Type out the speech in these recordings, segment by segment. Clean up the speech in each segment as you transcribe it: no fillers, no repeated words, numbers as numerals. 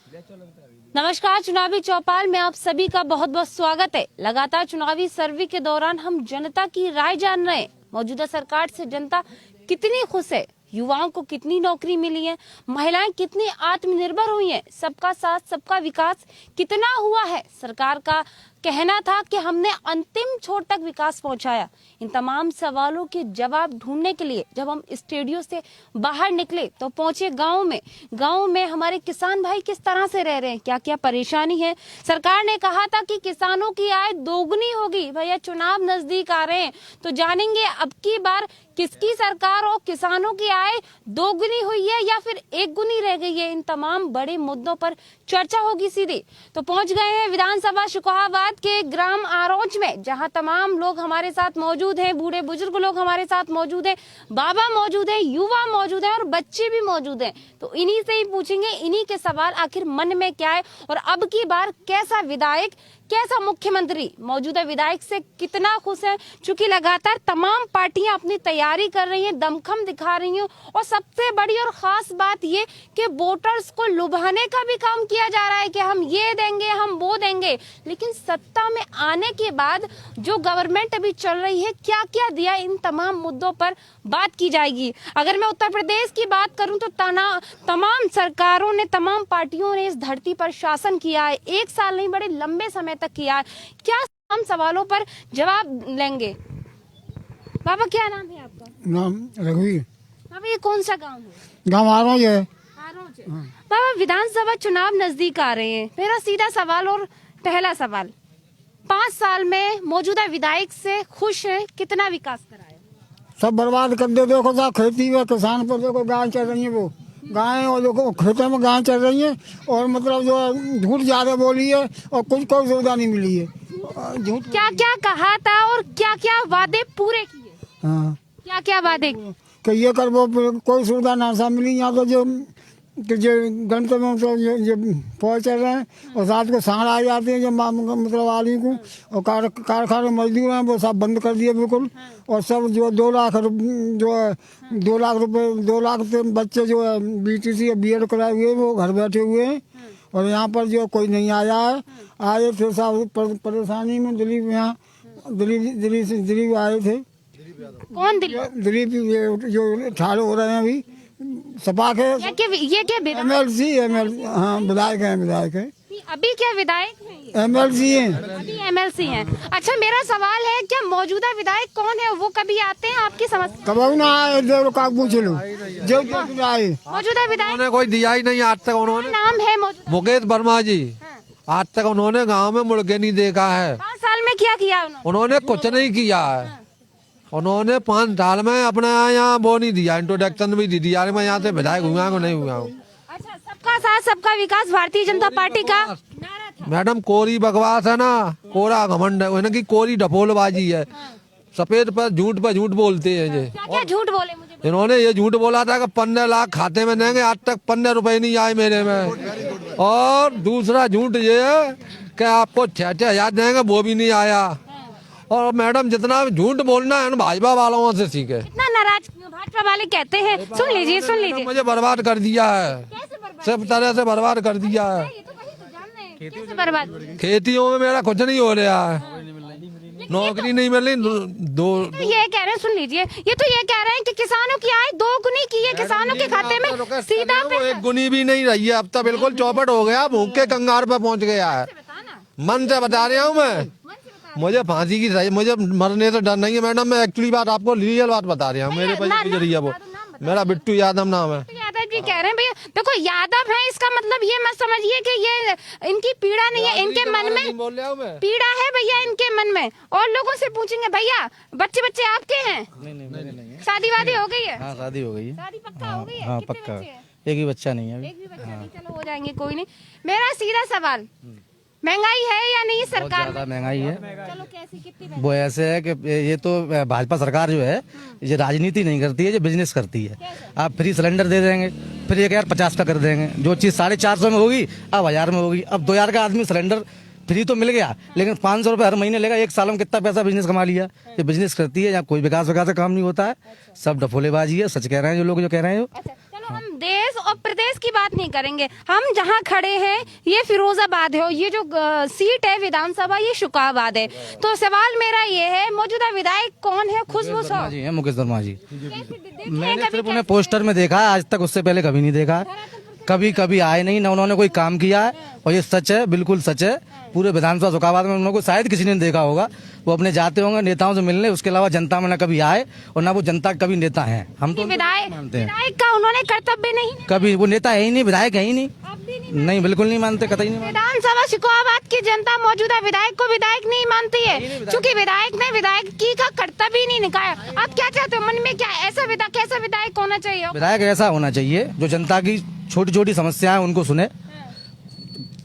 नमस्कार, चुनावी चौपाल में आप सभी का बहुत बहुत स्वागत है। लगातार चुनावी सर्वे के दौरान हम जनता की राय जान रहे हैं। मौजूदा सरकार से जनता कितनी खुश है, युवाओं को कितनी नौकरी मिली है, महिलाएं कितनी आत्मनिर्भर हुई हैं, सबका साथ सबका विकास कितना हुआ है। सरकार का कहना था कि हमने अंतिम छोर तक विकास पहुंचाया। इन तमाम सवालों के जवाब ढूंढने के लिए जब हम स्टूडियो से बाहर निकले तो पहुंचे गांव में हमारे किसान भाई किस तरह से रह रहे हैं, क्या क्या परेशानी है। सरकार ने कहा था कि किसानों की आय दोगुनी होगी। भैया चुनाव नजदीक आ रहे हैं तो जानेंगे अब की बार किसकी सरकार और किसानों की आय दोगुनी हुई है या फिर एक गुनी रह गई है। इन तमाम बड़े मुद्दों पर चर्चा होगी सीधी। तो पहुंच गए हैं विधानसभा शुकोहाबाद के ग्राम आरोच में, जहां तमाम लोग हमारे साथ मौजूद हैं, बूढ़े बुजुर्ग लोग हमारे साथ मौजूद हैं, बाबा मौजूद हैं, युवा मौजूद हैं और बच्चे भी मौजूद हैं। तो इन्हीं से ही पूछेंगे, इन्हीं के सवाल, आखिर मन में क्या है और अब की बार कैसा विधायक, कैसा मुख्यमंत्री, मौजूदा विधायक से कितना खुश है। चूंकि लगातार तमाम पार्टियां अपनी तैयारी कर रही हैं, दमखम दिखा रही हैं और सबसे बड़ी और खास बात ये कि वोटर्स को लुभाने का भी काम किया जा रहा है कि हम ये देंगे, हम वो देंगे। लेकिन सत्ता में आने के बाद जो गवर्नमेंट अभी चल रही है, क्या क्या दिया, इन तमाम मुद्दों पर बात की जाएगी। अगर मैं उत्तर प्रदेश की बात करूं तो तमाम सरकारों ने, तमाम पार्टियों ने इस धरती पर शासन किया है। एक साल नहीं, बड़े लंबे समय तक किया है। क्या हम सवालों पर जवाब लेंगे। बाबा क्या नाम है आपका? नाम रघुवीर। बाबा ये कौन सा गांव है? गाँव आरोज है। आरोज है। बाबा विधानसभा चुनाव नजदीक आ रहे हैं, मेरा सीधा सवाल और पहला सवाल, 5 साल में मौजूदा विधायक से खुश है, कितना विकास कराया? सब बर्बाद कर दे। देखो साहब, खेती में किसान पर देखो गाय चल रही है, वो गाय, और देखो खेतों में गाय चल रही है और मतलब जो झूठ ज्यादा बोली है और कुछ कोई सुविधा नहीं मिली है। झूठ क्या क्या कहा था और क्या क्या वादे पूरे किए? हाँ, क्या क्या वादे? कि ये कर वो, कोई सुविधा ना सा मिली। यहाँ तो जो घंटे में तो ये पहुँच चल रहे हैं और रात को सांड आ जाते हैं जो मतलब आदमी को, और कारखाने मजदूर हैं वो सब बंद कर दिए बिल्कुल। और सब जो 2 लाख जो है 2 लाख रुपए, 2 लाख से बच्चे जो है BTC BEd कराए हुए वो घर बैठे हुए हैं। और यहाँ पर जो कोई नहीं आया है। आए थे साहब परेशानी में, दिलीप यहाँ दिलीप आए थे। कौन दिलीप ये जो ठाड़े हो रहे हैं अभी सपा के, ये क्या MLC हाँ विधायक है। अभी क्या विधायक हैं? MLC हैं। अभी MLC हैं। अच्छा, मेरा सवाल है, क्या मौजूदा विधायक कौन है, वो कभी आते हैं आपकी समस्या? कब ना आए, देव का पूछ लो जो आए। मौजूदा विधायक उन्होंने कोई दिया ही नहीं आज तक। उन्होंने, नाम है मौजूदा? मुकेश वर्मा जी, आज तक उन्होंने गांव में मुड़ के नहीं देखा है। 5 साल में क्या किया उन्होंने कुछ नहीं किया है। उन्होंने 5 साल में अपने यहाँ वो नहीं दिया, इंट्रोडक्शन भी दी दिया। मैं यहाँ से विधायक हुआ हूँ नहीं हुआ हूँ। अच्छा, सबका साथ सबका विकास भारतीय जनता पार्टी का नारा था। मैडम कोरी बकवास है ना, कोरा घमंड है, इनकी कोरी ढपोलबाजी है। सफेद पर झूठ बोलते हैं ये। क्या झूठ बोले मुझे? इन्होंने ये झूठ बोला था कि 15 लाख खाते में देंगे, आज तक 15 रुपए नहीं आए मेरे में। और दूसरा झूठ ये है कि आपको 6,000 देंगे, वो भी नहीं आया। और मैडम जितना झूठ बोलना है ना भाजपा वालों से सीखे। इतना नाराज भाजपा वाले कहते हैं, सुन लीजिए। मुझे बर्बाद कर दिया है, सब तरह से बर्बाद कर दिया है। कैसे बर्बाद? खेतियों में मेरा कुछ नहीं हो रहा है, नौकरी नहीं मिल रही। तो ये कह रहे हैं, सुन लीजिए, ये तो ये कह रहे हैं कि किसानों की आय 2 गुनी की है, किसानों के खाते में सीधा पैसा। 1 गुनी भी नहीं रही है, अब तो बिल्कुल चौपट हो गया, भूख के कंगार पे पहुंच गया है। मन से बता रहा हूँ मैं, मुझे फांसी की सही, मुझे मरने से डर नहीं है मैडम। मैं एक्चुअली बात आपको रियल बात बता रहा हूँ, मेरे पास गुजरी है वो। मेरा बिट्टू यादव नाम है। यादव जी कह रहे हैं भैया, देखो यादव है, इसका मतलब ये मत समझिए कि ये इनकी पीड़ा नहीं है, इनके मन में पीड़ा है भैया, इनके मन में। और लोगों से पूछेंगे, भैया बच्चे आपके हैं? नहीं। शादी वादी हो गई है? हाँ, शादी हो गई है। शादी पक्का हो गई है? हाँ, कितने पक्का। बच्चे हैं? एक भी बच्चा नहीं है। एक भी बच्चा नहीं, चलो हो जाएंगे, कोई नहीं। मेरा सीधा सवाल, महंगाई है या नहीं बहुत सरकार ज्यादा में? महंगाई है। चलो कैसी, कितनी? वो ऐसे है कि ये तो भाजपा सरकार जो है ये राजनीति नहीं करती है, ये बिजनेस करती है। आप फ्री सिलेंडर दे देंगे, फिर 1,050 का कर देंगे। जो चीज़ 450 में होगी अब 1000 में होगी। अब 2000 का आदमी सिलेंडर फ्री तो मिल गया, लेकिन 500 रुपये हर महीने लेगा। 1 साल में कितना पैसा बिजनेस कमा लिया। ये बिजनेस करती है, यहाँ कोई विकास का काम नहीं होता है, सब डफोलेबाजी है। सच कह रहे हैं जो लोग जो कह रहे हैं। अच्छा चलो, हम देश और प्रदेश की बात नहीं करेंगे, हम जहाँ खड़े हैं ये फिरोजाबाद है और ये जो सीट है विधानसभा ये शुकाबाद है। तो सवाल मेरा ये है, मौजूदा विधायक कौन है? खुशबू साहब जी हैं, मुकेश वर्मा जी। देखे मैंने कभी सिर्फ उन्हें पोस्टर में देखा है, आज तक उससे पहले कभी नहीं देखा है। कभी कभी आए नहीं, ना उन्होंने कोई काम किया है, और ये सच है, बिल्कुल सच है। पूरे विधानसभा शुकाबाद में उन लोगों को शायद किसी ने देखा होगा, वो अपने जाते होंगे नेताओं से मिलने, उसके अलावा जनता में ना कभी आए और ना वो जनता के कभी नेता हैं। हम तो विधायक मानते हैं विधायक का उन्होंने कर्तव्य नहीं कभी वो नेता है ही नहीं, विधायक है ही नहीं। आप भी नहीं नहीं, बिल्कुल नहीं मानते, कतई नहीं मानते। विधानसभा शुकाबाद की जनता मौजूदा विधायक को विधायक नहीं मानती है, क्योंकि विधायक ने विधायकी का कर्तव्य ही नहीं निभाया। आप क्या चाहते हो, मन में क्या ऐसा विधायक, कैसा विधायक होना चाहिए? विधायक ऐसा होना चाहिए जो जनता की छोटी छोटी समस्याएं उनको सुने,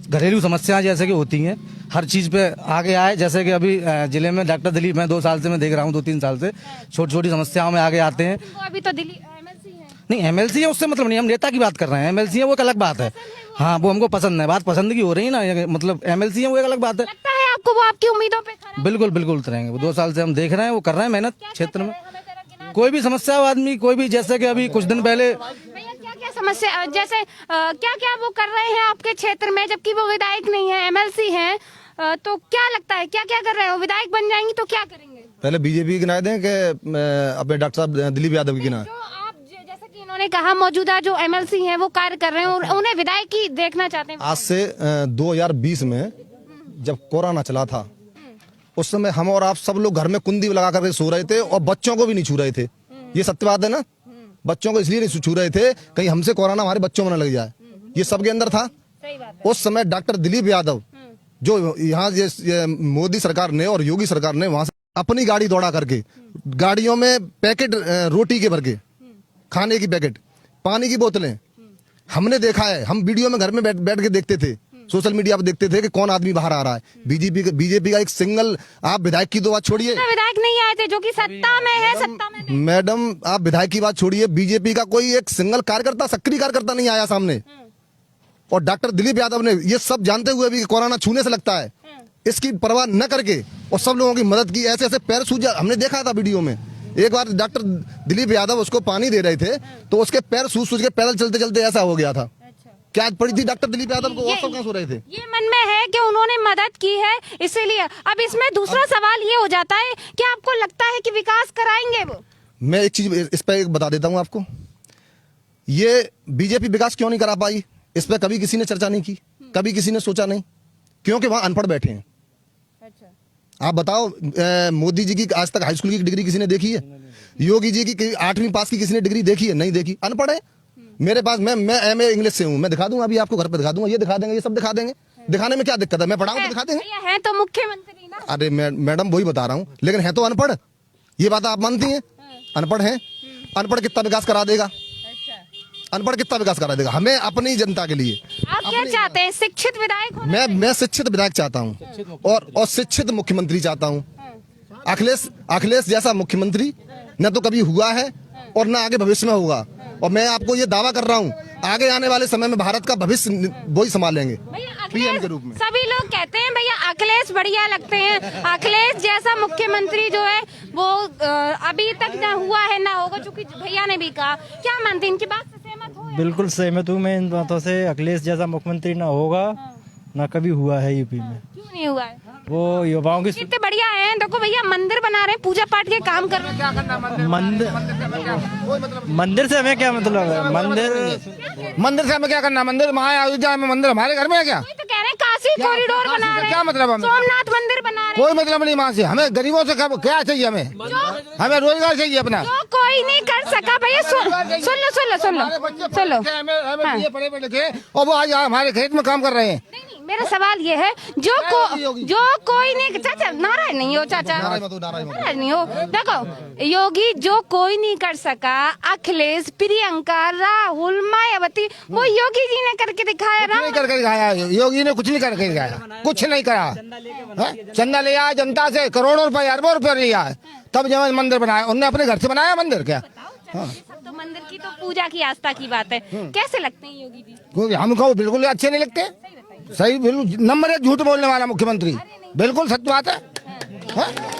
घरेलू समस्याएं जैसे कि होती हैं हर चीज पे आगे आए। जैसे कि अभी जिले में डॉक्टर दिलीप, मैं 2 साल से मैं देख रहा हूँ, 2-3 साल से छोटी छोटी समस्याओं में आगे आते हैं। वो अभी तो दिल्ली एमएलसी है। नहीं, एमएलसी है उससे मतलब नहीं, हम नेता की बात कर रहे हैं। एमएलसी है वो एक अलग बात है, हाँ वो हमको पसंद है, बात पसंद की हो रही है ना, मतलब एमएलसी है वो एक अलग बात है। लगता है आपको वो आपकी उम्मीदों पे खरा बिल्कुल बिल्कुल उतरेंगे वो, 2 साल से हम देख रहे हैं, वो कर रहे हैं मेहनत क्षेत्र में। कोई भी समस्या हो आदमी, कोई भी, जैसे कि अभी कुछ दिन पहले भैया क्या क्या समस्या, जैसे क्या क्या वो कर रहे हैं आपके क्षेत्र में, जबकि वो विधायक नहीं है, एमएलसी हैं, तो क्या लगता है क्या क्या कर रहे हो? विधायक बन जाएंगे तो क्या करेंगे? पहले बीजेपी गिनाए दें कि अपने डॉक्टर साहब दिलीप यादव की गिनाए? जो आप जैसे कि इन्होंने कहा मौजूदा जो एमएलसी हैं वो कार्य कर रहे हैं और उन्हें विधायकी देखना चाहते हैं। आज से 2020 में जब कोरोना चला था, उस समय हम और आप सब लोग घर में कुंडी लगा करके सो रहे थे और बच्चों को भी नहीं छू रहे थे। ये सत्य बात है ना? बच्चों को इसलिए नहीं छू रहे थे कहीं हमसे कोरोना हमारे बच्चों में न लग जाए, ये सबके अंदर था। सही बात है। उस समय डॉक्टर दिलीप यादव, जो यहाँ ये मोदी सरकार ने और योगी सरकार ने वहां से अपनी गाड़ी दौड़ा करके गाड़ियों में पैकेट रोटी के भर के, खाने की पैकेट, पानी की बोतलें, हमने देखा है। हम वीडियो में घर में बैठ के देखते थे, सोशल मीडिया पर देखते थे कि कौन आदमी बाहर आ रहा है। बीजेपी का एक सिंगल, आप विधायक की तो बात छोड़िए, विधायक नहीं आए थे जो कि सत्ता में है, सत्ता में नहीं। मैडम आप विधायक की बात छोड़िए, बीजेपी का कोई एक सिंगल कार्यकर्ता, सक्रिय कार्यकर्ता नहीं आया सामने। और डॉक्टर दिलीप यादव ने ये सब जानते हुए भी कोरोना छूने से लगता है, इसकी परवाह न करके और सब लोगों की मदद की। ऐसे ऐसे पैर सूज, हमने देखा था वीडियो में, एक बार डॉक्टर दिलीप यादव उसको पानी दे रहे थे तो उसके पैर सूज के पैदल चलते चलते ऐसा हो गया था। क्या पड़ी थी डॉक्टर दिलीप यादव को? वो सब कहाँ सो रहे थे? ये मन में है कि उन्होंने मदद की है, इसीलिए। अब इसमें दूसरा सवाल ये हो जाता है कि आपको लगता है कि विकास कराएंगे वो? मैं एक चीज इस पर एक बता देता हूँ आपको, ये बीजेपी विकास क्यों नहीं करा पाई, इस पर कभी किसी ने चर्चा नहीं की, कभी किसी ने सोचा नहीं, क्योंकि वहां अनपढ़ बैठे हैं। अच्छा। आप बताओ, मोदी जी की आज तक हाई स्कूल की डिग्री किसी ने देखी है? योगी जी की 8वीं पास की किसी ने डिग्री देखी है? नहीं देखी, अनपढ़ है। मेरे पास, मैं MA इंग्लिश से हूँ, मैं दिखा दूंगा, अभी आपको घर पे दिखा दूंगा, ये दिखा देंगे, ये सब दिखा देंगे। दिखाने में क्या दिक्कत है? मैं पढ़ाऊँ तो दिखा देंगे। है तो मुख्यमंत्री ना। अरे मैडम वही बता रहा हूँ, लेकिन है तो अनपढ़। ये बात आप मानती हैं? अनपढ़ है, अनपढ़ कितना विकास करा देगा? अनपढ़ कितना विकास करा देगा? हमें अपनी जनता के लिए आप क्या चाहते हैं? शिक्षित विधायक होना? मैं शिक्षित विधायक चाहता हूँ और शिक्षित मुख्यमंत्री चाहता हूँ। अखिलेश जैसा मुख्यमंत्री न तो कभी हुआ है और न आगे भविष्य में होगा। और मैं आपको ये दावा कर रहा हूँ, आगे आने वाले समय में भारत का भविष्य वही संभालेंगे पीएम के रूप में। सभी लोग कहते हैं भैया अखिलेश बढ़िया लगते हैं, अखिलेश जैसा मुख्यमंत्री जो है वो अभी तक ना हुआ है ना होगा, चूंकि भैया ने भी कहा। क्या मानते हैं, इनकी बात से सहमत हो? बिल्कुल सहमत हूँ मैं इन बातों से। अखिलेश जैसा मुख्यमंत्री ना होगा, ना कभी हुआ है यूपी में। क्यों नहीं हुआ है? वो युवाओं की इतने बढ़िया है, देखो भैया मंदिर बना रहे हैं, पूजा पाठ के काम कर रहे हैं। मंदिर से हमें क्या मतलब है? मंदिर से हमें क्या करना? मंदिर वहाँ अयोध्या में, मंदिर हमारे घर में है क्या? वही तो कह रहे हैं, काशी कॉरिडोर बना रहे हैं, क्या मतलब हमें? सोमनाथ मंदिर बना रहे हैं। कोई मतलब नहीं वहाँ से। हमें गरीबों से क्या चाहिए? हमें रोजगार चाहिए अपना। जो कोई नहीं कर सका भैया, सुन लो। हमें ये पढ़े लिखे और वो आज हमारे खेत में काम कर रहे हैं। मेरा सवाल ये है, जो कोई नहीं, चाचा नाराज नहीं हो, चाचा नाराज नहीं हो। देखो योगी जो कोई नहीं कर सका, अखिलेश, प्रियंका, राहुल, मायावती, वो योगी जी ने करके दिखाया। नहीं करके दिखाया, योगी ने कुछ नहीं करके दिखाया, कुछ नहीं करा। चंदा लिया जनता से, करोड़ों रुपए, अरबों रुपए लिया, तब जब मंदिर बनाया। उन्होंने अपने घर से बनाया मंदिर क्या? सब तो मंदिर की तो पूजा की आस्था की बात है। कैसे लगते हैं योगी जी? क्योंकि हमको बिल्कुल अच्छे नहीं लगते। सही, बिल्कुल नंबर 1 झूठ बोलने वाला मुख्यमंत्री, बिल्कुल सत्य बात है।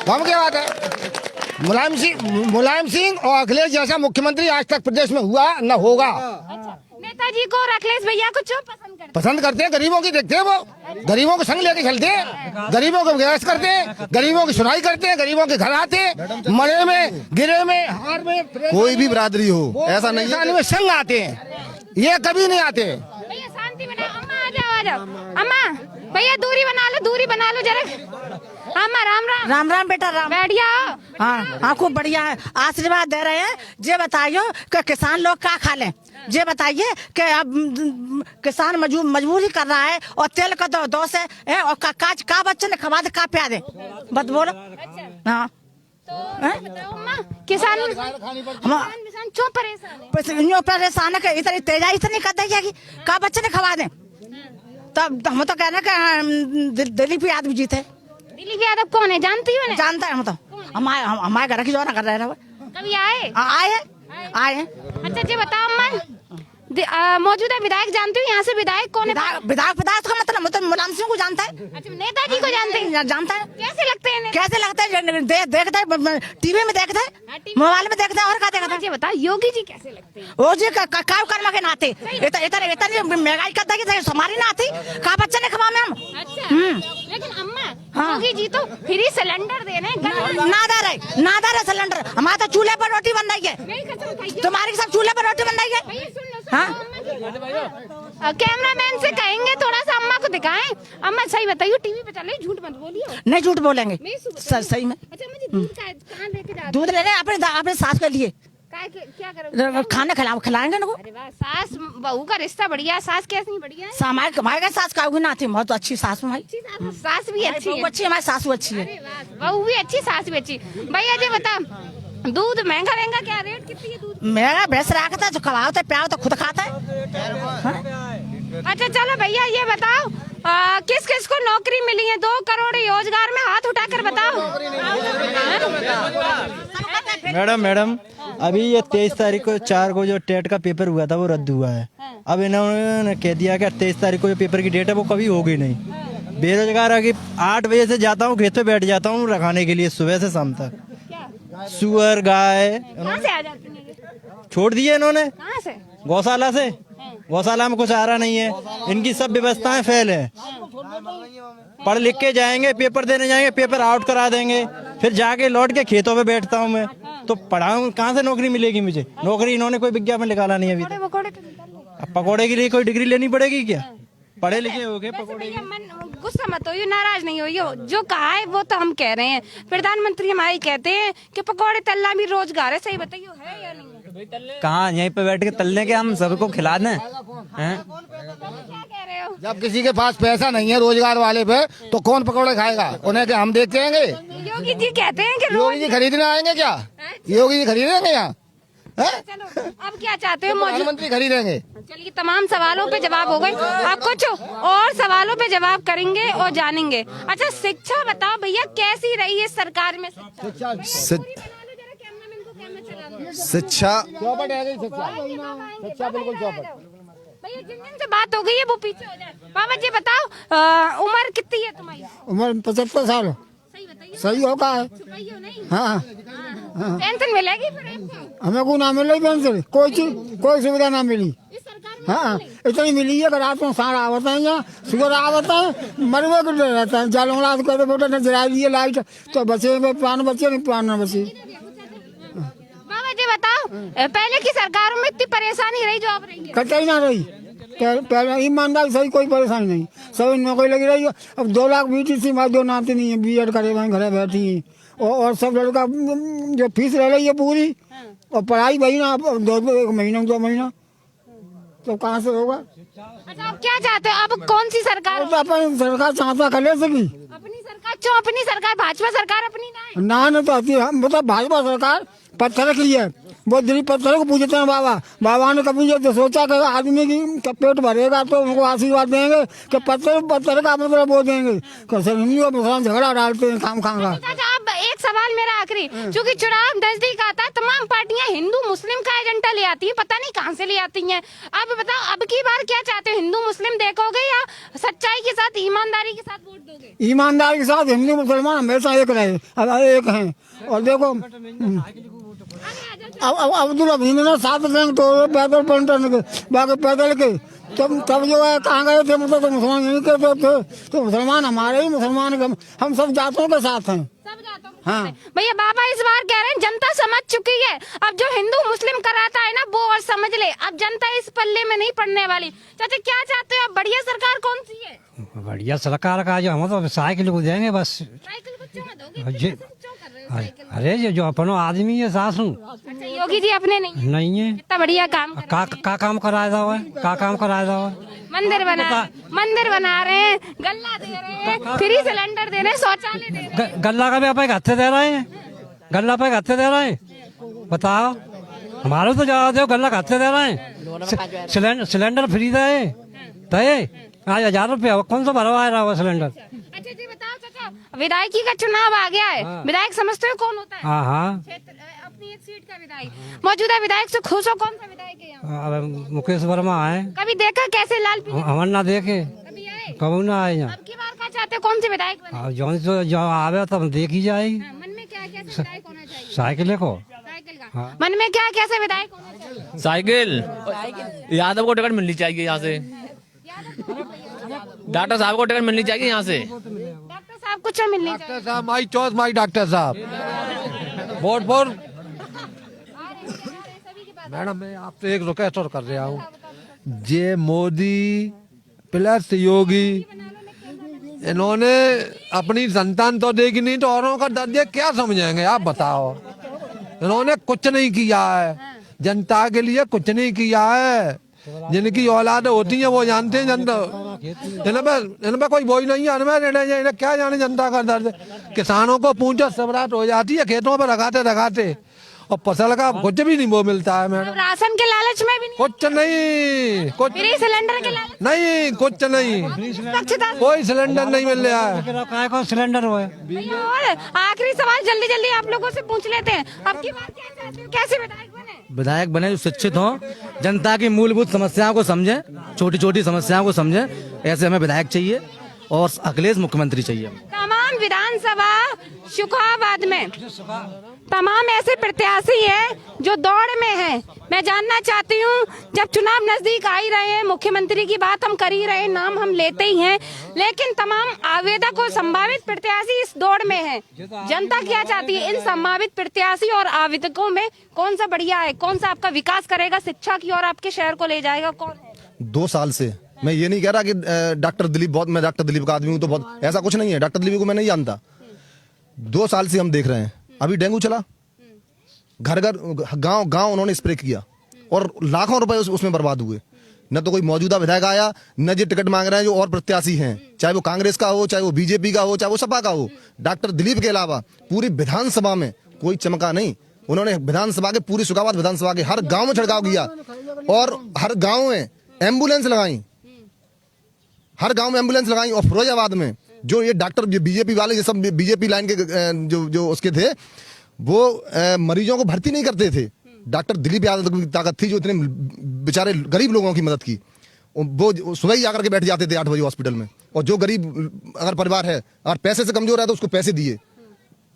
हम क्या बात है? मुलायम सिंह और अखिलेश जैसा मुख्यमंत्री आज तक प्रदेश में हुआ न होगा। नेताजी को और अखिलेश भैया को क्यों पसंद करते हैं, गरीबों की देखते हैं, वो गरीबों को संग लेके चलते हैं, गरीबों को विकास करते हैं, गरीबों की सुनाई करते हैं, गरीबों के घर आते हैं, मरे में गिरे में हार में कोई भी बिरादरी हो ऐसा नहीं है, में संग आते हैं, ये कभी नहीं आते। भैया शांति बना, अम्मा आ जाओ अम्मा, भैया दूरी बना लो जरा। अम्मा राम राम। राम राम बेटा राम। बढ़िया। हाँ हाँ खूब बढ़िया है, आशीर्वाद दे रहे हैं। ये बताइयो कि किसान लोग क्या खा लें, ये बताइए कि अब किसान मजबूरी कर रहा है और तेल का दो से है और का बच्चे ने खवा दे का प्या दे, बत बोलो। हाँ किसान क्यों परेशान है कि इतनी तेजाई से नहीं कर देगी, का बच्चे ने खवा दे। तब हम तो कहना कि दिलीप यादव जीते। दिलीप यादव कौन है, जानती हो? जानता है, हम तो हमारे घर की जो ना कर रहे हैं। कभी आए? आए। अच्छा जी बताओ अम्मा, मौजूदा विधायक जानते हो? यहाँ से विधायक कौन है? विधायक का मतलब मुलायम सिंह को जानता है। अच्छा नेताजी को जानते हैं? जानता है। कैसे लगते हैं? देखता है, टीवी में देखता है, मोबाइल में देखता है, और क्या देखता है। बताओ योगी जी कैसे लगते हैं? वो जी काय कर्म के नाते इतनी महंगाई कर देगी हमारी ना आती का बच्चे ने खवा में हम। लेकिन अम्मा योगी जी तो फ्री सिलेंडर दे रहे हैं। ना दे रहे सिलेंडर, हमारे तो चूल्हे पर रोटी बन रही है, तुम्हारी सब चूल्हे पर रोटी बन रही है। हाँ कैमरामैन से कहेंगे थोड़ा सा अम्मा को दिखाएं। अम्मा सही बताइए, टीवी पे चले, झूठ मत बोलिए। नहीं झूठ बोलेंगे, सही में। अच्छा मुझे दूध कहाँ लेके जाते? दूध ले रहे अपने सास के लिए। क्या करोगे? खाने खिलाएंगे ना। अरे वाह, सास बहू का रिश्ता बढ़िया, सास कैसी बढ़िया है? हमारे सास का ना थी, बहुत अच्छी सास भाई। सास भी अच्छी है, हमारी सासू अच्छी है, बहू भी अच्छी, सास भी अच्छी। भैया जी बता, दूध महंगा क्या रेट कितनी है दूध? मेरा भैंस रखता है जो खवाता है प्यार तो खुद खाता है। अच्छा चलो भैया ये बताओ, किस किस को नौकरी मिली है? 2 करोड़ रोजगार में हाथ उठाकर बताओ। मैडम अभी ये 23 तारीख को 4 को जो टेट का पेपर हुआ था वो रद्द हुआ है। अब इन्होंने कह दिया कि 23 तारीख को जो पेपर की डेट है वो कभी होगी नहीं। बेरोजगार आगे 8 बजे से जाता हूँ, खेत पे बैठ जाता हूँ रखाने के लिए सुबह से शाम तक। सुअर गाय कहाँ से आ जाती है? छोड़ दिए इन्होंने। कहाँ से? गौशाला से। गौशाला में कुछ आ रहा नहीं है, इनकी सब व्यवस्थाएं फेल है। पढ़ लिख के जाएंगे, पेपर देने जाएंगे, पेपर आउट करा देंगे, फिर जाके लौट के खेतों पे बैठता हूँ मैं। तो पढ़ाऊँ कहाँ से नौकरी मिलेगी मुझे? नौकरी इन्होंने कोई विज्ञापन निकाला नहीं अभी तक। अब पकौड़े के लिए कोई डिग्री लेनी पड़ेगी क्या? पढ़े लिखे हो गए पकौड़े। गुस्सा मत होइए, नाराज नहीं होइए, जो कहा है वो तो हम कह रहे हैं। प्रधानमंत्री हमारे कहते हैं कि पकौड़े तलना भी रोजगार है, सही बताइए है या नहीं? कहाँ यहीं पे बैठ के तलने के हम सबको खिला दें? क्या कह रहे हो? जब किसी के पास पैसा नहीं है रोजगार वाले पे तो कौन पकौड़े खाएगा? उन्हें क्या हम देख के आएंगे? योगी जी कहते हैं कि योगी जी खरीदने आएंगे क्या? योगी जी खरीदेंगे यहाँ? चलो अब क्या चाहते हो? प्रधानमंत्री खरीदेंगे। चलिए तमाम सवालों पे जवाब हो गए, अब कुछ और सवालों पे जवाब करेंगे और जानेंगे। अच्छा शिक्षा बताओ भैया, कैसी रही है सरकार में शिक्षा? शिक्षा शिक्षा बिल्कुल चौपट। भैया जिन जिन से बात हो गई है वो पीछे हो जाए। बाबा जी बताओ, उम्र कितनी है तुम्हारी? उम्र 75 साल। सही बताइए। सही होगा है। छुपाइए नहीं। हाँ पेंशन मिलेगी फिर आपको? हमें को ना मिले पेंशन, कोई चीज कोई सुविधा ना मिली। इस सरकार में हाँ इतनी मिली है कि रात में सारा आवता है, यहाँ सुबह आवता है, मरवे को डर रहता है। जल उड़ा कहते बेटा ने जला दिए लाइट तो बचे प्राण बचे नहीं, प्राण न बचे। बाबा जी बताओ, पहले की सरकारों में इतनी परेशानी रही जो अब रही है? कतई ना रही, पहले ईमानदारी सही कोई परेशानी नहीं, सभी नौकरी लगी रही है। अब 2 लाख BTC मार 2 नाते नहीं है, BEd करे वहीं घर बैठी है, और सब लड़का जो फीस रह रही है पूरी, और पढ़ाई वही ना 1 महीना 2 महीना, तो कहाँ से होगा? अच्छा आप क्या चाहते हो? अब कौन सी सरकार? तो अपन सरकार चाहता कर ले सकी। अपनी सरकार क्यों? अपनी सरकार भाजपा सरकार अपनी ना है? ना तो आती है, मतलब भाजपा सरकार पत्थर के लिए वो दिलीप पत्थर को पूछते हैं। बाबा ने कभी ये तो सोचा कि आदमी की पेट भरेगा तो उनको आशीर्वाद देंगे कि पत्थर का मतलब वो देंगे। हिंदू और मुसलमान झगड़ा डालते हैं काम खाम का। अब एक सवाल मेरा आखिरी, क्योंकि चुनाव नजदीक आता है, तमाम पार्टियां हिंदू मुस्लिम का एजेंडा ले आती है, पता नहीं कहां से ले आती हैं। अब बताओ अब की बार क्या चाहते हो? हिंदू मुस्लिम देखोगे या सच्चाई के साथ ईमानदारी के साथ वोट दोगे? ईमानदारी के साथ हिंदू मुसलमान हमेशा एक रहे, अब एक हैं। और देखो अब अब्दुल अजीम ने 7 टैंक तो पैदल पंटन के बाकी पैदल के तब जो है कहाँ गए थे, मतलब तो मुसलमान नहीं करते थे, तो मुसलमान हमारे ही मुसलमान हम सब जातों के साथ हैं। हाँ भैया बाबा इस बार कह रहे हैं जनता समझ चुकी है, अब जो हिंदू मुस्लिम कराता है ना वो और समझ ले, अब जनता इस पल्ले में नहीं पड़ने वाली। चाचा क्या चाहते हो, अब बढ़िया सरकार कौन सी है? बढ़िया सरकार का जो हम तो साइकिल को देंगे बस। साइकिल को क्यों दोगे? अरे जो अपनो आदमी है सासू। अच्छा योगी जी अपने नहीं है, इतना बढ़िया काम का काम कराया था है, का काम कराया था है। मंदिर बना रहे हैं, गल्ला दे रहे हैं, फ्री सिलेंडर दे रहे हैं, शौचालय दे रहे हैं। गल्ला का भी आप हत्थे दे रहे हैं, गल्ला पे हत्थे दे रहे हैं, बताओ हमारे तो जवाब दो, गल्ला हत्थे दे रहे हैं। सिलेंडर फ्री दे आज 1000 रुपया कौन सा भरवा रहा है सिलेंडर। अच्छा जी बताओ चाचा, विधायकी का चुनाव आ गया है, विधायक समझते हो कौन होता है? हाँ अपनी एक सीट का विधायक, मौजूदा विधायक से खुश हो? कौन सा विधायक है यहाँ? मुकेश वर्मा है। कभी देखा कैसे लाल पीले? हमन ना देखे, कभी आए? कभी ना आए यहाँ। अब की बार का चाहते हो, कौन से विधायक बने? जो आवे तब देख ही जाएगी। मन में क्या कैसे विधायक होना चाहिए? साइकिल को साइकिल का मन में क्या कैसे विधायक होना चाहिए? साइकिल यादव को टिकट मिलनी चाहिए यहाँ से, डॉक्टर साहब को टिकट मिलनी चाहिए यहाँ से। डॉक्टर साहब कुछ मिलनी चाहिए। डॉक्टर साहब माई चॉइस माई डॉक्टर साहब वोट फॉर। मैडम मैं आपसे एक रिक्वेस्ट और कर रहा हूँ, जे मोदी प्लस योगी इन्होंने अपनी संतान तो देगी नहीं तो औरों का दर्द क्या समझेंगे आप बताओ। इन्होंने कुछ नहीं किया है, जनता के लिए कुछ नहीं किया है। जिनकी औलाद होती है वो जानते हैं जनता, इनमें कोई बोझ नहीं है, इन्हें क्या जाने जनता का दर्द। किसानों को पूंछो सबरात हो जाती है खेतों पर लगाते और फसल का कुछ भी नहीं वो मिलता है मैडम। राशन के लालच में भी नहीं, कुछ नहीं, कुछ फ्री सिलेंडर के लालच नहीं, कुछ नहीं, कोई सिलेंडर नहीं मिल रहा है। को सिलेंडर हुआ। और आखिरी सवाल जल्दी जल्दी आप लोगों से पूछ लेते हैं, अब की बार क्या चाहते हो, कैसे विधायक बने? विधायक बने जो शिक्षित हों, जनता की मूलभूत समस्याओं को समझें, छोटी छोटी समस्याओं को समझें, ऐसे हमें विधायक चाहिए और अखिलेश मुख्यमंत्री चाहिए। तमाम विधानसभा शुखाबाद में तमाम ऐसे प्रत्याशी हैं जो दौड़ में हैं। मैं जानना चाहती हूँ, जब चुनाव नजदीक आ ही रहे हैं, मुख्यमंत्री की बात हम कर ही रहे हैं, नाम हम लेते ही हैं, लेकिन तमाम आवेदक और संभावित प्रत्याशी इस दौड़ में हैं। जनता क्या चाहती है, इन संभावित प्रत्याशी और आवेदकों में कौन सा बढ़िया है, कौन सा आपका विकास करेगा, शिक्षा की और आपके शहर को ले जाएगा, कौन है? 2 साल से मैं ये नहीं कह रहा कि डॉक्टर दिलीप बहुत, मैं डॉक्टर दिलीप का आदमी हूँ तो बहुत, ऐसा कुछ नहीं है। डॉक्टर दिलीप को मैं नहीं जानता। 2 साल से हम देख रहे हैं, अभी डेंगू चला, घर घर गांव गांव उन्होंने स्प्रे किया और लाखों रुपए उसमें बर्बाद हुए। न तो कोई मौजूदा विधायक आया, न जो टिकट मांग रहे हैं जो और प्रत्याशी हैं, चाहे वो कांग्रेस का हो, चाहे वो बीजेपी का हो, चाहे वो सपा का हो। डॉक्टर दिलीप के अलावा पूरी विधानसभा में कोई चमका नहीं। उन्होंने विधानसभा के पूरी शुकाबाद विधानसभा के हर गाँव में छिड़काव किया और हर गाँव में एम्बुलेंस लगाई, हर गांव में एम्बुलेंस लगाई। और फिरोजाबाद में जो ये डॉक्टर बीजेपी वाले, ये सब बीजेपी लाइन के जो उसके थे, वो मरीजों को भर्ती नहीं करते थे। डॉक्टर दिलीप यादव की ताकत थी जो इतने बेचारे गरीब लोगों की मदद की। वो सुबह ही आकर के बैठ जाते थे 8 बजे हॉस्पिटल में, और जो गरीब अगर परिवार है, अगर पैसे से कमजोर है तो उसको पैसे दिए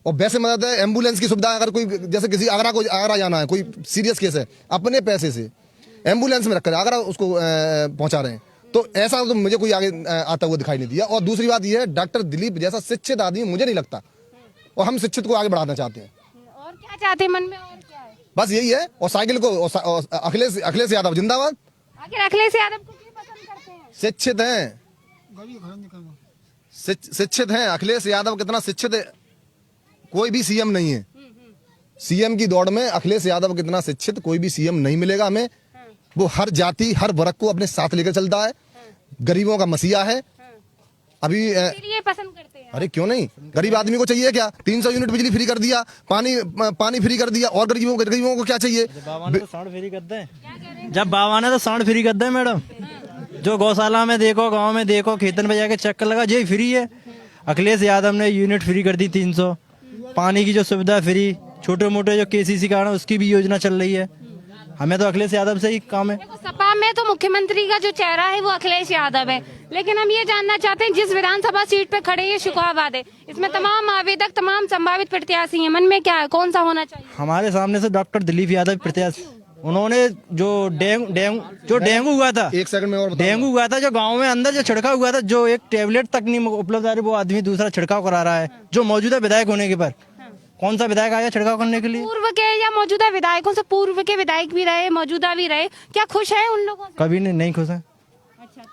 और वैसे मदद है। एम्बुलेंस की सुविधा, अगर कोई जैसे किसी आगरा जाना है, कोई सीरियस केस है, अपने पैसे से एम्बुलेंस में रखकर आगरा उसको पहुंचा रहे हैं। तो ऐसा तो मुझे कोई आगे आता हुआ दिखाई नहीं दिया। और दूसरी बात यह है, डॉक्टर दिलीप जैसा शिक्षित आदमी मुझे नहीं लगता, और हम शिक्षित को आगे बढ़ाना चाहते हैं। और क्या चाहते हैं मन में, और क्या है? बस यही है। और साइकिल को अखिलेश यादव जिंदाबाद। आखिर अखिलेश यादव को क्यों पसंद करते हैं? शिक्षित हैं, शिक्षित हैं। अखिलेश यादव कितना शिक्षित है, कोई भी सीएम नहीं है। सीएम की दौड़ में अखिलेश यादव कितना शिक्षित कोई भी सीएम नहीं मिलेगा हमें। वो हर जाति हर वर्ग को अपने साथ लेकर चलता है, गरीबों का मसीहा है। अभी इसलिए पसंद करते हैं। अरे क्यों नहीं, गरीब आदमी को चाहिए क्या? 300 यूनिट बिजली फ्री कर दिया, पानी फ्री कर दिया, और गरीबों को क्या चाहिए? जब बाबा ने तो साउंड फ्री कर दे, जब बाबा ने तो साउंड फ्री कर दे मैडम। जो गौशाला में देखो, गाँव में देखो, खेतन में जाके चक्कर लगा, ये फ्री है। अखिलेश यादव ने यूनिट फ्री कर दी 300, पानी की जो सुविधा फ्री, छोटे मोटे जो केसीसी कारण उसकी भी योजना चल रही है। हमें तो अखिलेश यादव से ही काम है। देखो, सपा में तो मुख्यमंत्री का जो चेहरा है वो अखिलेश यादव है, लेकिन हम ये जानना चाहते हैं जिस विधानसभा सीट पे खड़े ये शुकाबाद है, इसमें तमाम आवेदक तमाम संभावित प्रत्याशी हैं, मन में क्या है, कौन सा होना चाहिए? हमारे सामने से डॉक्टर दिलीप यादव प्रत्याशी, उन्होंने जो डेंगू हुआ था, एक सेकंड में और डेंगू हुआ था जो गांव में अंदर जो छिड़काव हुआ था, जो एक टेबलेट तक नहीं उपलब्ध आ रही, वो आदमी दूसरा छिड़काव करा रहा है, जो मौजूदा विधायक होने के पर। कौन सा विधायक आया छिड़काव करने के लिए? पूर्व के या मौजूदा विधायकों से, पूर्व के विधायक भी रहे, मौजूदा भी रहे, क्या खुश है उन लोगों से? कभी नहीं खुश है।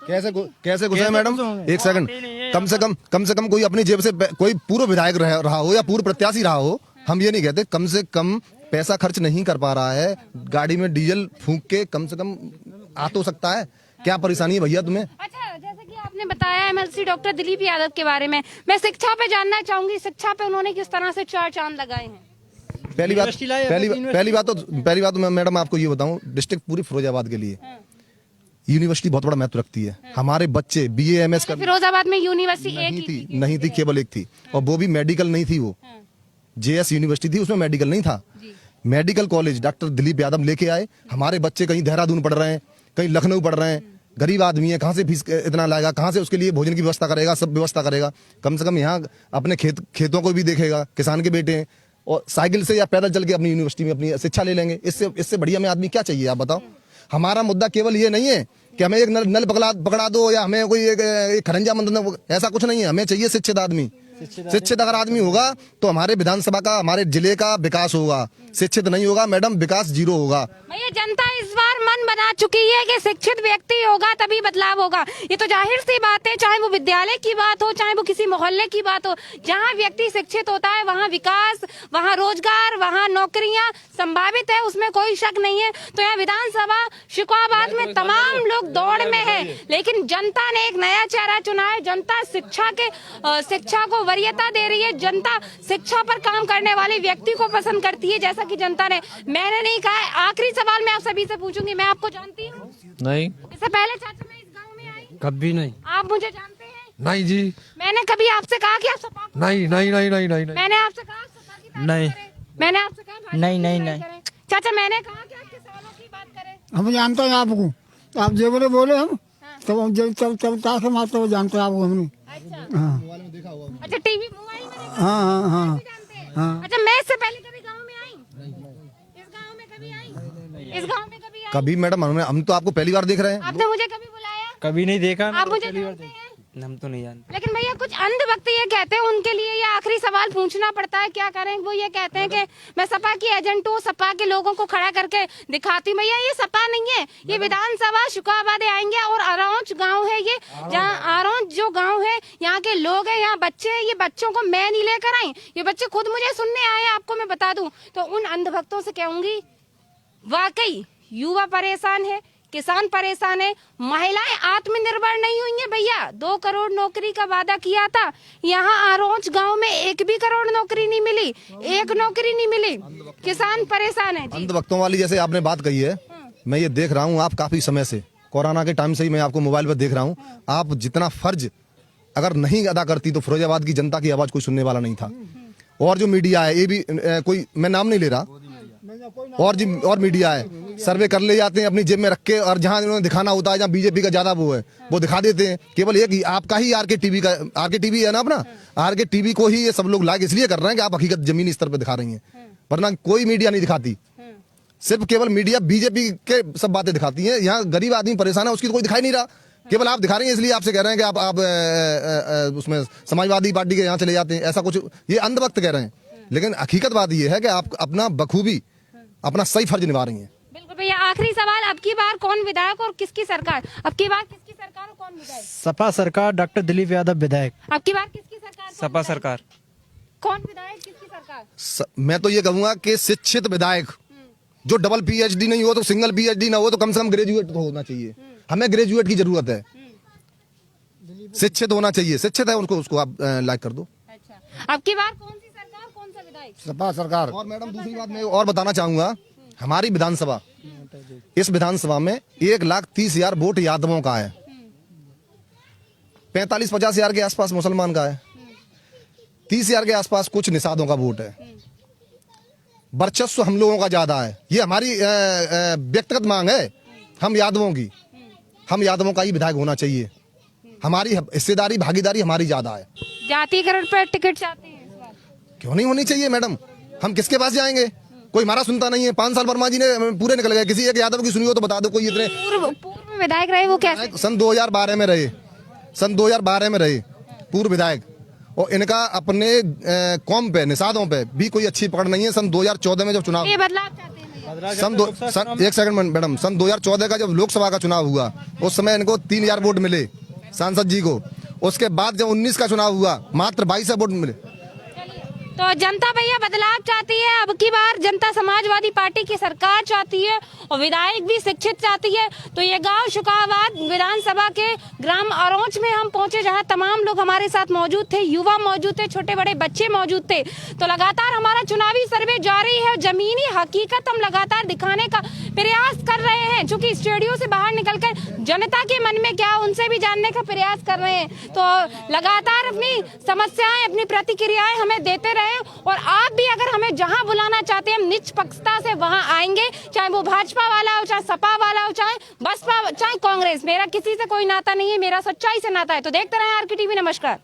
कैसे गुस्सा है मैडम? एक सेकंड, कम से कम कोई अपनी जेब से कोई पूर्व विधायक रहा हो या पूर्व प्रत्याशी रहा हो, हम ये नहीं कहते, कम से कम पैसा खर्च नहीं कर पा रहा है, गाड़ी में डीजल फूंक के कम से कम आ तो सकता है। क्या परेशानी है भैया तुम्हें? अच्छा, जैसे कि आपने बताया एमएलसी डॉक्टर दिलीप यादव के बारे में, मैं शिक्षा पे जानना चाहूंगी, शिक्षा पे उन्होंने किस तरह से 4 चांद लगाए हैं? पहली बात तो मैं मैडम आपको ये बताऊं, डिस्ट्रिक्ट पूरी फिरोजाबाद के लिए यूनिवर्सिटी बहुत बड़ा महत्व रखती है। हमारे बच्चे BA MS कर, फिरोजाबाद में यूनिवर्सिटी एक नहीं थी, केवल एक थी, और वो भी मेडिकल नहीं थी, वो JS यूनिवर्सिटी थी, उसमें मेडिकल नहीं था। Medical college doctor Dilip Yadav लेके आए, हमारे बच्चे कहीं देहरादून पढ़ रहे हैं, कहीं लखनऊ पढ़ रहे हैं, गरीब आदमी है, कहाँ से फीस इतना लाएगा, कहाँ से उसके लिए भोजन की व्यवस्था करेगा, सब व्यवस्था करेगा, कम से कम यहाँ अपने खेतों को भी देखेगा, किसान के बेटे हैं, और साइकिल से या पैदल चल के अपनी यूनिवर्सिटी में अपनी शिक्षा ले लेंगे। इससे बढ़िया में आदमी क्या चाहिए, आप बताओ? हमारा मुद्दा केवल ये नहीं है कि हमें एक नल पकड़ा दो या हमें कोई एक खरंजा मंदिर, ऐसा कुछ नहीं है। हमें चाहिए शिक्षित आदमी। शिक्षित अगर आदमी होगा तो हमारे विधानसभा का, हमारे जिले का विकास होगा। शिक्षित नहीं होगा मैडम, विकास जीरो होगा। भैया, जनता इस बार मन बना चुकी है कि शिक्षित व्यक्ति होगा तभी बदलाव होगा। ये तो जाहिर सी बात है, चाहे वो विद्यालय की बात हो, चाहे वो किसी मोहल्ले की बात हो, जहाँ व्यक्ति शिक्षित होता है वहाँ विकास, वहाँ रोजगार, वहाँ नौकरियाँ संभावित है, उसमें कोई शक नहीं है। तो यहाँ विधानसभा शुकाबाद में तमाम लोग दौड़ में है, लेकिन जनता ने एक नया चेहरा चुना है। जनता शिक्षा को वरीयता दे रही है। जनता शिक्षा पर काम करने वाले व्यक्ति को पसंद करती है, जैसा कि जनता ने, मैंने नहीं कहा है। आखिरी सवाल मैं आप सभी से पूछूंगी, मैं आपको जानती हूँ? नहीं। इससे पहले चाचा मैं इस गांव में आई? कभी नहीं। आप मुझे जानते हैं? नहीं जी। मैंने कभी आपसे कहा कि आप सपा? नहीं। मैंने आपसे कहा सपा की तारीफ नहीं। करें? मैंने आपसे कहा नहीं। चाचा, मैंने कहा कि आप किसानों की बात करें? हम जानते हैं आपको, आप जो बोले हम तब ताकि मात्र वो जानते हैं आपको हमने। अच्छा, टीवी मोबाइल में? हाँ। अच्छा, मैं इससे पहले कभी गांव में आई? इस गांव में कभी आई? कभी मैडम हम तो आपको पहली बार देख रहे हैं। आपने मुझे कभी बुलाया? कभी नहीं देखा। आप मुझे जानते हैं? हम तो नहीं जानते। लेकिन भैया, कुछ अंधभक्त ये कहते हैं, उनके लिए ये आखिरी सवाल पूछना पड़ता है, क्या करें? वो ये कहते हैं कि मैं सपा की एजेंट हूँ, सपा के लोगों को खड़ा करके दिखाती। भैया, ये सपा नहीं है, ये विधानसभा शुकाबाद आएंगे और आरौच गांव है, ये जहाँ आरौच जो गांव है, यहाँ के लोग हैं, यहाँ बच्चे हैं। ये बच्चों को मैं नहीं लेकर आई, ये बच्चे खुद मुझे सुनने आए, आपको मैं बता दूं। तो उन अंधभक्तों से कहूंगी, वाकई युवा परेशान है, किसान परेशान है, महिलाएं आत्मनिर्भर नहीं हुई हैं। भैया, 2 करोड़ नौकरी का वादा किया था, यहाँ आरौच गांव में 1 भी करोड़ नौकरी नहीं मिली, 1 नौकरी नहीं मिली। किसान परेशान है। अंधभक्तों वाली जैसे आपने बात कही है, मैं ये देख रहा हूँ, आप काफी समय से, कोरोना के टाइम से ही मैं आपको मोबाइल पर देख रहा हूँ। आप जितना फर्ज अगर नहीं अदा करती तो फिरोजाबाद की जनता की आवाज कोई सुनने वाला नहीं था। और जो मीडिया है, ये भी कोई, मैं नाम नहीं ले रहा, और मीडिया है, सर्वे कर ले जाते हैं अपनी जेब में रख के, और जहां उन्होंने दिखाना होता है, जहां बीजेपी का ज्यादा वो है, वो दिखा देते हैं। केवल एक ही आपका ही आरके टीवी है ना, अपना आरके टीवी को ही ये सब लोग लाइक इसलिए कर रहे हैं कि आप हकीकत जमीनी स्तर पर दिखा रही हैं, वरना कोई मीडिया नहीं दिखाती। सिर्फ केवल मीडिया बीजेपी के सब बातें दिखाती है। यहाँ गरीब आदमी परेशान है, उसकी तो कोई दिखाई नहीं रहा, केवल आप दिखा रही हैं, इसलिए आपसे कह रहे हैं कि आप उसमें समाजवादी पार्टी के यहाँ चले जाते हैं, ऐसा कुछ ये अंधभक्त कह रहे हैं। लेकिन हकीकत बात ये है कि आप अपना बखूबी अपना सही फर्ज निभा रही हैं। बिल्कुल भैया, आखिरी सवाल, अब की बार कौन विधायक और किसकी सरकार? अब की बार किसकी सरकार और कौन विधायक? सपा सरकार, डॉक्टर दिलीप यादव विधायक। अब की बार किसकी सरकार? सपा सरकार। कौन विधायक, किसकी सरकार? मैं तो ये कहूंगा कि शिक्षित विधायक, जो डबल PhD नहीं हो तो सिंगल PhD ना हो तो कम से कम ग्रेजुएट तो होना चाहिए। हमें ग्रेजुएट की जरूरत है, शिक्षित होना चाहिए। शिक्षित है उसको आप लाइक कर दो। अच्छा, अब की बार कौन सी सरकार, कौन सा विधायक? सपा सरकार। और मैडम दूसरी बात मैं और बताना चाहूंगा, हमारी विधानसभा, इस विधानसभा में 1,30,000 वोट यादवों का है, 45-50 हजार के आसपास मुसलमान का है, 30,000 के आसपास कुछ निषादों का वोट है। वर्चस्व हम लोगों का ज्यादा है। ये हमारी व्यक्तिगत मांग है। हम यादवों का ही विधायक होना चाहिए। हमारी हिस्सेदारी भागीदारी हमारी ज्यादा है। जातिकरण पर टिकट चाहते हैं इस बार? क्यों नहीं होनी चाहिए मैडम? हम किसके पास जाएंगे? कोई हमारा सुनता नहीं है। 5 साल वर्मा जी ने पूरे निकल गए। किसी एक यादव की सुनी हो तो बता दो कोई। इतने पूर्व विधायक रहे वो कैसे? सन 2012 में रहे, पूर्व विधायक। और इनका अपने कौम पे, निषादों पे भी कोई अच्छी पकड़ नहीं है। सन 2014 में जब चुनाव, ये बदलाव चाहते हैं? एक सेकंड मैडम, सन 2014 का जब लोकसभा का चुनाव हुआ उस समय इनको 3000 वोट मिले सांसद जी को। उसके बाद जब 19 का चुनाव हुआ मात्र 22 वोट मिले। तो जनता भैया बदलाव चाहती है। अब की बार जनता समाजवादी पार्टी की सरकार चाहती है और विधायक भी शिक्षित चाहती है। तो ये गांव शुकाबाद विधानसभा के ग्राम अरौच में हम पहुंचे, जहां तमाम लोग हमारे साथ मौजूद थे, युवा मौजूद थे, छोटे बड़े बच्चे मौजूद थे। तो लगातार हमारा चुनावी सर्वे जारी है। जमीनी हकीकत हम लगातार दिखाने का प्रयास कर रहे हैं, चूंकि स्टूडियो से बाहर निकलकर जनता के मन में क्या, उनसे भी जानने का प्रयास कर रहे हैं। तो लगातार अपनी समस्याएं, अपनी प्रतिक्रियाएं हमें देते रहे। और आप भी अगर हमें जहां बुलाना चाहते हैं, हम निष्पक्षता से वहां आएंगे, चाहे वो भाजपा वाला हो, चाहे सपा वाला हो, चाहे बसपा, चाहे कांग्रेस। मेरा किसी से कोई नाता नहीं है, मेरा सच्चाई से नाता है। तो देखते रहे RK TV। नमस्कार।